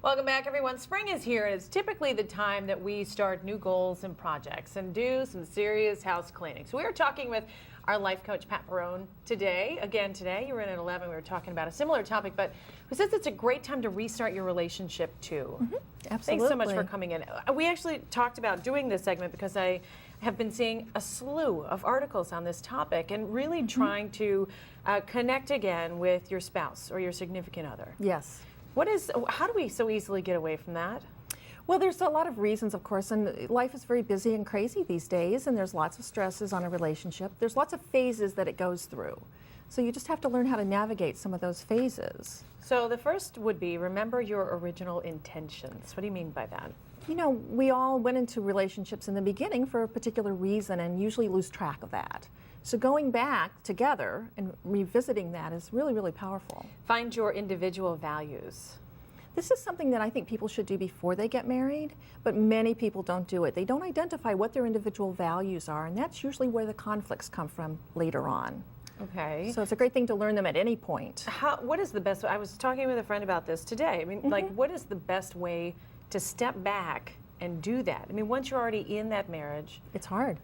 Welcome back, everyone. Spring is here, and it's typically the time that we start new goals and projects and do some serious house cleaning. So we are talking with our life coach, Pat Barone, today. Again, today, you were in at 11. We were talking about a similar topic, but who says it's a great time to restart your relationship, too. Absolutely. Thanks so much for coming in. We actually talked about doing this segment because I have been seeing a slew of articles on this topic and really trying to connect again with your spouse or your significant other. Yes. How do we so easily get away from that? Well, there's a lot of reasons, of course, and life is very busy and crazy these days, and there's lots of stresses on a relationship. There's lots of phases that it goes through. So you just have to learn how to navigate some of those phases. So the first would be, remember your original intentions. What do you mean by that? You know, we all went into relationships in the beginning for a particular reason and usually lose track of that. So going back together and revisiting that is really, really powerful. Find your individual values. This is something that I think people should do before they get married, but many people don't do it. They don't identify what their individual values are, and that's usually where the conflicts come from later on. Okay. So it's a great thing to learn them at any point. What is the best, I was talking with a friend about this today. I mean, like, what is the best way to step back and do that? I mean, once you're already in that marriage. It's hard.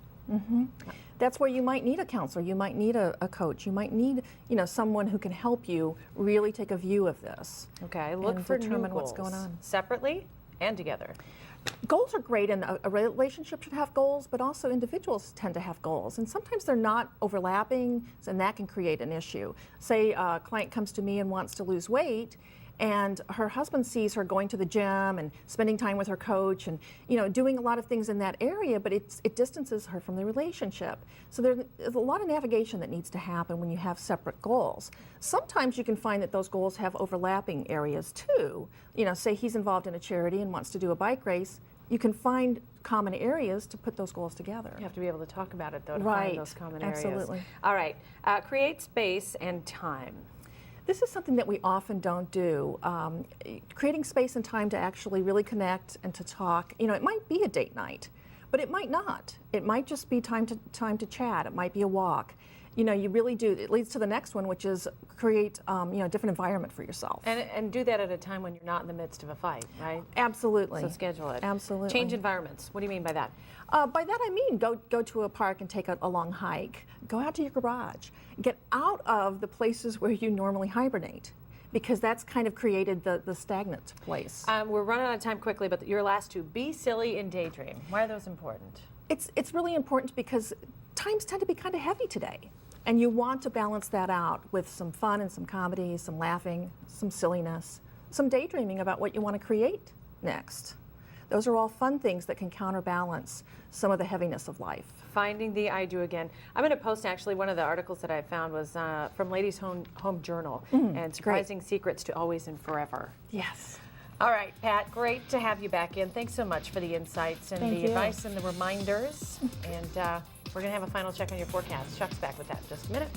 That's where you might need a counselor, you might need a coach, you might need, you know, someone who can help you really take a view of this. Okay, look for new determine goals. what's going on. Separately and together. Goals are great, and a relationship should have goals, but also individuals tend to have goals, and sometimes they're not overlapping, and that can create an issue. Say a client comes to me and wants to lose weight, and her husband sees her going to the gym and spending time with her coach and, you know, doing a lot of things in that area, but it distances her from the relationship. So there's a lot of navigation that needs to happen when you have separate goals. Sometimes you can find that those goals have overlapping areas too. You know, say he's involved in a charity and wants to do a bike race, you can find common areas to put those goals together. You have to be able to talk about it, though, to Right. find those common areas. Absolutely. All right, create space and time. This is something that we often don't do. Creating space and time to actually really connect and to talk. You know, it might be a date night, but it might not. It might just be time to chat. It might be a walk. You know, you really do. It leads to the next one, which is create you know, a different environment for yourself. And do that at a time when you're not in the midst of a fight, right? Absolutely. So schedule it. Absolutely. Change environments. What do you mean by that? By that I mean go to a park and take a long hike. Go out to your garage. Get out of the places where you normally hibernate, because that's kind of created the stagnant place. We're running out of time quickly, but your last two, be silly and daydream. Why are those important? It's really important because times tend to be kind of heavy today. And you want to balance that out with some fun and some comedy, some laughing, some silliness, some daydreaming about what you want to create next. Those are all fun things that can counterbalance some of the heaviness of life. Finding the I do again. I'm going to post, actually, one of the articles that I found was from Ladies Home Journal, and surprising secrets to always and forever. Yes. All right, Pat, great to have you back in. Thanks so much for the insights and the advice and the reminders. And we're going to have a final check on your forecast. Chuck's back with that in just a minute.